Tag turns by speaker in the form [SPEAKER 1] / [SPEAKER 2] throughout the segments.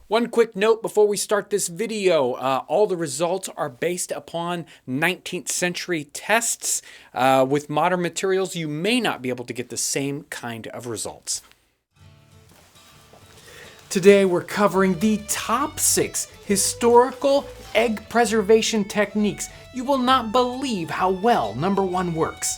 [SPEAKER 1] One quick note before we start this video, all the results are based upon 19th century tests. With modern materials, you may not be able to get the same kind of results. Today we're covering the top 6 historical egg preservation techniques. You will not believe how well number 1 works.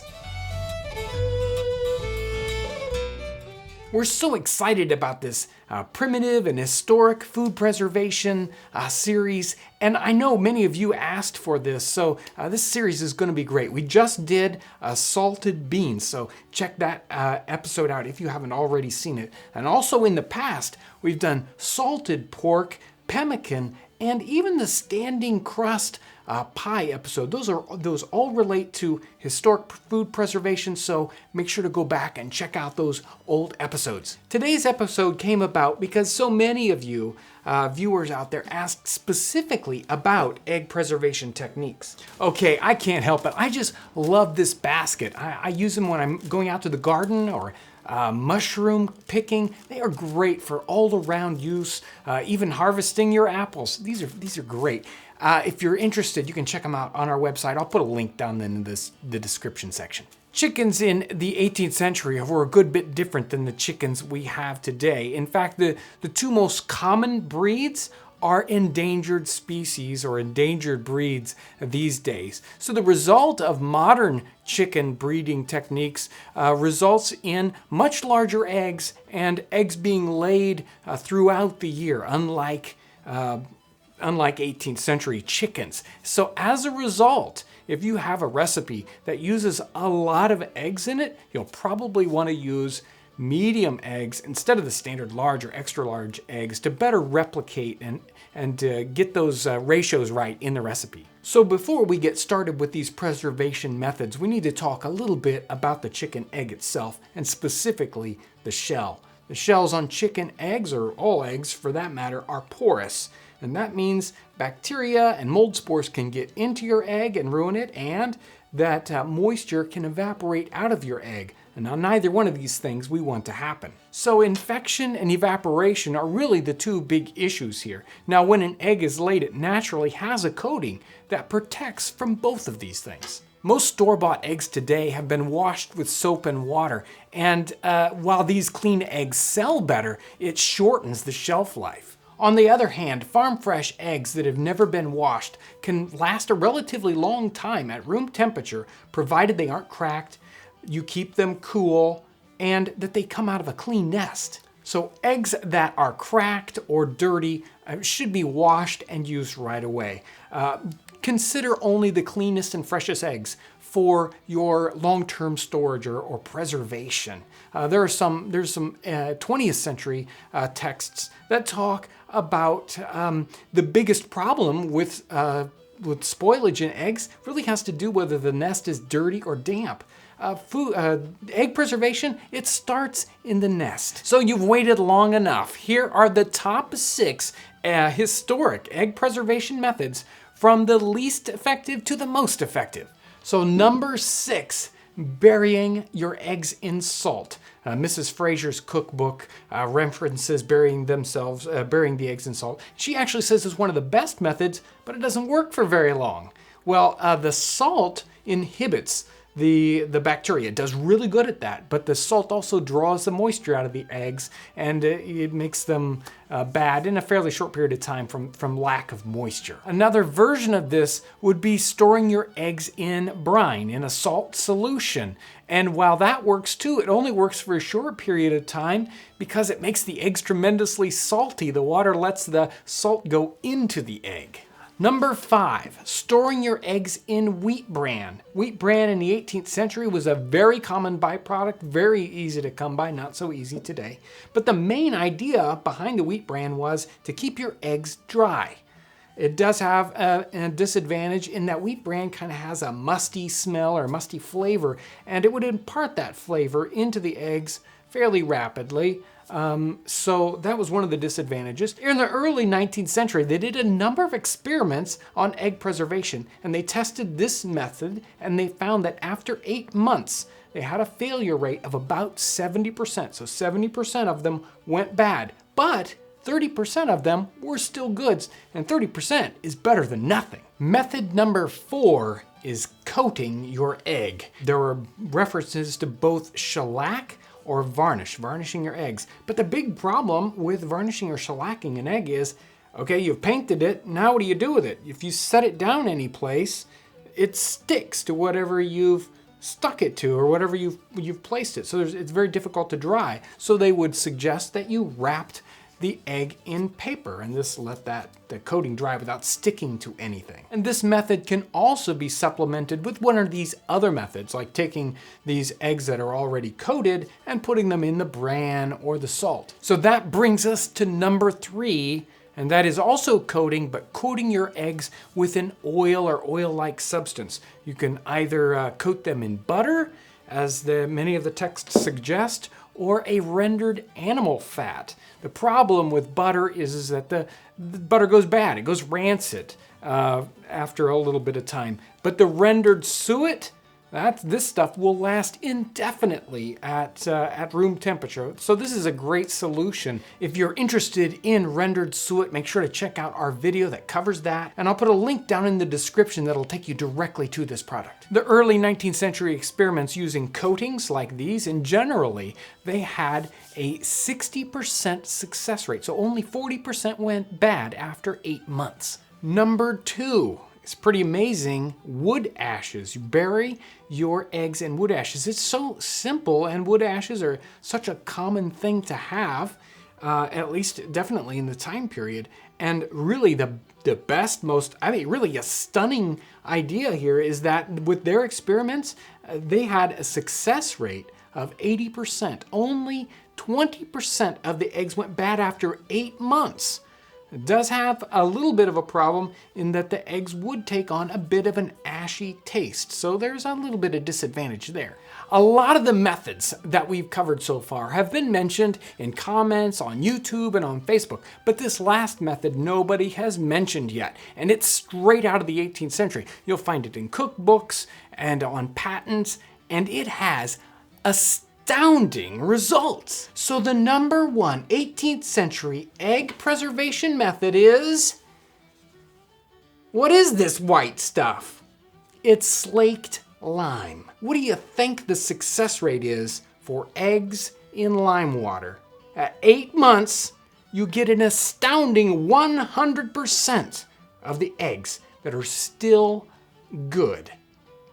[SPEAKER 1] We're so excited about this primitive and historic food preservation series, and I know many of you asked for this, so this series is going to be great. We just did salted beans, so check that episode out if you haven't already seen it. And also in the past, we've done salted pork, pemmican, and even the standing crust pie episode. Those all relate to historic food preservation, so make sure to go back and check out those old episodes. Today's episode came about because so many of you viewers out there asked specifically about egg preservation techniques. Okay, I can't help it. I just love this basket. I use them when I'm going out to the garden or mushroom picking. They are great for all-around use, even harvesting your apples. These are great. If you're interested, you can check them out on our website. I'll put a link down in the description section. Chickens in the 18th century were a good bit different than the chickens we have today. In fact, the two most common breeds are endangered species or endangered breeds these days. So the result of modern chicken breeding techniques results in much larger eggs and eggs being laid throughout the year, unlike 18th century chickens. So as a result, if you have a recipe that uses a lot of eggs in it, you'll probably want to use medium eggs instead of the standard large or extra large eggs to better replicate and get those ratios right in the recipe. So before we get started with these preservation methods, we need to talk a little bit about the chicken egg itself, and specifically the shell. The shells on chicken eggs, or all eggs for that matter, are porous. And that means bacteria and mold spores can get into your egg and ruin it, and that moisture can evaporate out of your egg. And now neither one of these things we want to happen. So infection and evaporation are really the two big issues here. Now when an egg is laid, it naturally has a coating that protects from both of these things. Most store-bought eggs today have been washed with soap and water, and while these clean eggs sell better, it shortens the shelf life. On the other hand, farm-fresh eggs that have never been washed can last a relatively long time at room temperature, provided they aren't cracked, you keep them cool, and that they come out of a clean nest. So eggs that are cracked or dirty should be washed and used right away. Consider only the cleanest and freshest eggs for your long-term storage or preservation. There's some 20th century texts that talk about the biggest problem with spoilage in eggs really has to do whether the nest is dirty or damp. Egg preservation, it starts in the nest. So you've waited long enough. Here are the top 6 historic egg preservation methods from the least effective to the most effective. So number 6, burying your eggs in salt. Mrs. Fraser's cookbook references burying the eggs in salt. She actually says it's one of the best methods, but it doesn't work for very long. Well, the salt inhibits the bacteria. It does really good at that, but the salt also draws the moisture out of the eggs, and it makes them bad in a fairly short period of time from lack of moisture. Another version of this would be storing your eggs in brine, in a salt solution. And while that works too, it only works for a short period of time because it makes the eggs tremendously salty. The water lets the salt go into the egg. Number 5, storing your eggs in wheat bran. Wheat bran in the 18th century was a very common byproduct, very easy to come by, not so easy today. But the main idea behind the wheat bran was to keep your eggs dry. It does have a disadvantage in that wheat bran kind of has a musty smell or musty flavor, and it would impart that flavor into the eggs fairly rapidly. So that was one of the disadvantages. In the early 19th century, they did a number of experiments on egg preservation, and they tested this method, and they found that after 8 months, they had a failure rate of about 70%. So 70% of them went bad. But 30% of them were still good, and 30% is better than nothing. Method number 4 is coating your egg. There are references to both shellac or varnishing your eggs. But the big problem with varnishing or shellacking an egg is, okay, you've painted it, now what do you do with it? If you set it down any place, it sticks to whatever you've stuck it to or whatever you've placed it. So it's very difficult to dry. So they would suggest that you wrapped the egg in paper and this let the coating dry without sticking to anything. And this method can also be supplemented with one of these other methods, like taking these eggs that are already coated and putting them in the bran or the salt. So that brings us to number 3, and that is also coating, but coating your eggs with an oil or oil-like substance. You can either coat them in butter, as many of the texts suggest, or a rendered animal fat. The problem with butter is that the butter goes bad. It goes rancid after a little bit of time. But the rendered suet, this stuff will last indefinitely at room temperature. So this is a great solution. If you're interested in rendered suet, make sure to check out our video that covers that. And I'll put a link down in the description that'll take you directly to this product. The early 19th century experiments using coatings like these, and generally, they had a 60% success rate. So only 40% went bad after 8 months. Number 2. It's pretty amazing. Wood ashes. You bury your eggs in wood ashes. It's so simple, and wood ashes are such a common thing to have, at least definitely in the time period. And really the best, really a stunning idea here is that with their experiments, they had a success rate of 80%. Only 20% of the eggs went bad after 8 months. It does have a little bit of a problem in that the eggs would take on a bit of an ashy taste, so there's a little bit of disadvantage there. A lot of the methods that we've covered so far have been mentioned in comments on YouTube and on Facebook, but this last method nobody has mentioned yet, and it's straight out of the 18th century. You'll find it in cookbooks and on patents, and it has astounding results. So the number 1 18th century egg preservation method is... what is this white stuff? It's slaked lime. What do you think the success rate is for eggs in lime water? At 8 months, you get an astounding 100% of the eggs that are still good.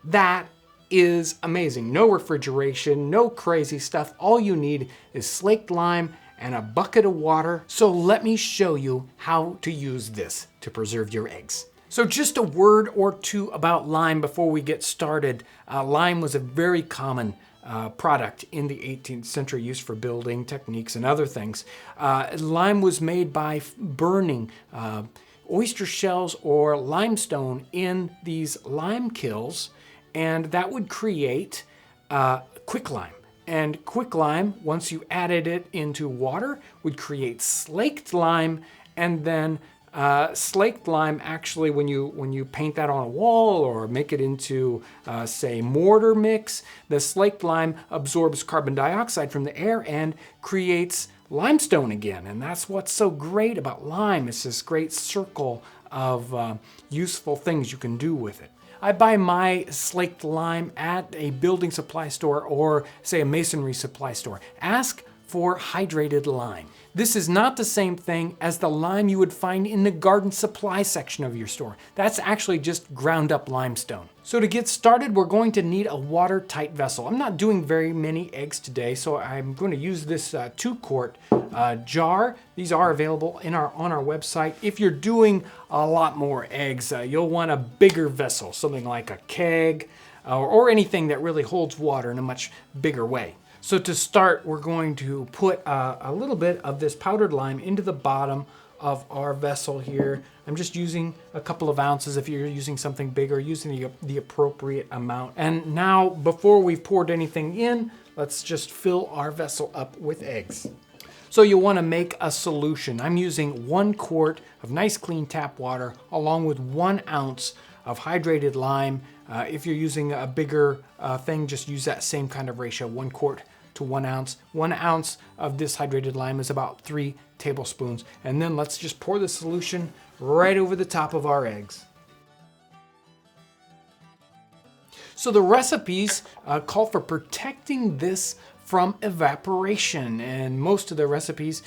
[SPEAKER 1] That is amazing. No refrigeration, no crazy stuff. All you need is slaked lime and a bucket of water. So let me show you how to use this to preserve your eggs. So just a word or two about lime before we get started. Lime was a very common product in the 18th century, used for building techniques and other things. Lime was made by burning oyster shells or limestone in these lime kilns, and that would create quicklime. And quicklime, once you added it into water, would create slaked lime, and then slaked lime, actually, when you paint that on a wall or make it into, say, mortar mix, the slaked lime absorbs carbon dioxide from the air and creates limestone again. And that's what's so great about lime. It's this great circle of useful things you can do with it. I buy my slaked lime at a building supply store or, say, a masonry supply store. Ask for hydrated lime. This is not the same thing as the lime you would find in the garden supply section of your store. That's actually just ground up limestone. So to get started, we're going to need a watertight vessel. I'm not doing very many eggs today, so I'm going to use this 2-quart jar. These are available on our website. If you're doing a lot more eggs, you'll want a bigger vessel, something like a keg or anything that really holds water in a much bigger way. So to start, we're going to put a little bit of this powdered lime into the bottom of our vessel here. I'm just using a couple of ounces. If you're using something bigger, using the appropriate amount. And now, before we've poured anything in, let's just fill our vessel up with eggs. So you'll want to make a solution. I'm using 1 quart of nice clean tap water along with 1 ounce of hydrated lime. If you're using a bigger thing, just use that same kind of ratio, 1 quart to 1 ounce. 1 ounce of this hydrated lime is about 3 tablespoons. And then let's just pour the solution right over the top of our eggs. So the recipes call for protecting this from evaporation, and most of the recipes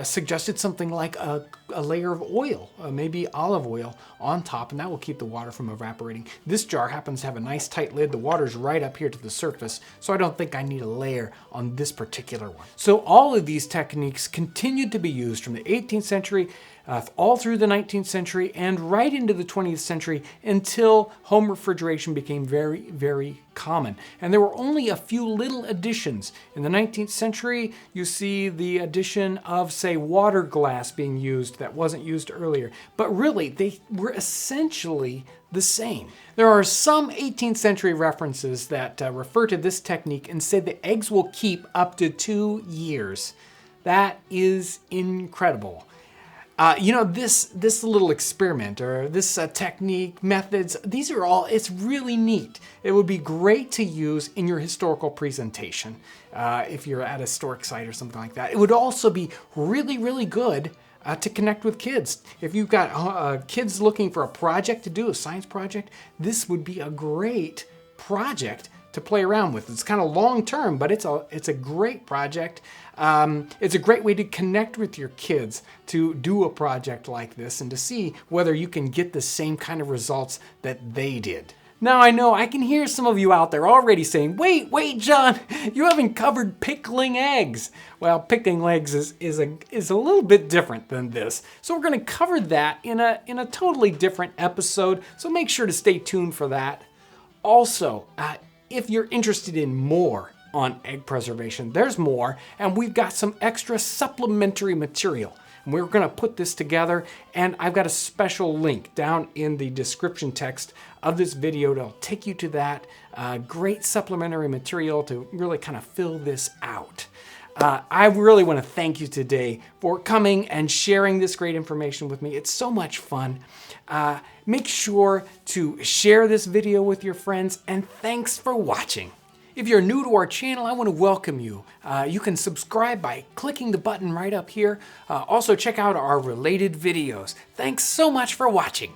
[SPEAKER 1] suggested something like a layer of oil, maybe olive oil on top, and that will keep the water from evaporating. This jar happens to have a nice tight lid. The water's right up here to the surface, so I don't think I need a layer on this particular one. So all of these techniques continued to be used from the 18th century all through the 19th century and right into the 20th century until home refrigeration became very, very common. And there were only a few little additions. In the 19th century, you see the addition of, say, water glass being used that wasn't used earlier. But really, they were essentially the same. There are some 18th century references that refer to this technique and say the eggs will keep up to 2 years. That is incredible. This little experiment or this technique, methods, these are all, it's really neat. It would be great to use in your historical presentation if you're at a historic site or something like that. It would also be really, really good to connect with kids. If you've got kids looking for a project to do, a science project, this would be a great project to play around with. It's kind of long term, but it's a great project. It's a great way to connect with your kids to do a project like this and to see whether you can get the same kind of results that they did. Now I know I can hear some of you out there already saying, wait, John, you haven't covered pickling eggs. Well, pickling eggs is a little bit different than this. So we're going to cover that in a totally different episode. So make sure to stay tuned for that. Also, if you're interested in more on egg preservation, there's more, and we've got some extra supplementary material. And we're going to put this together, and I've got a special link down in the description text of this video that'll take you to that great supplementary material to really kind of fill this out. I really want to thank you today for coming and sharing this great information with me. It's so much fun. Make sure to share this video with your friends, and thanks for watching. If you're new to our channel, I want to welcome you. You can subscribe by clicking the button right up here. Also check out our related videos. Thanks so much for watching.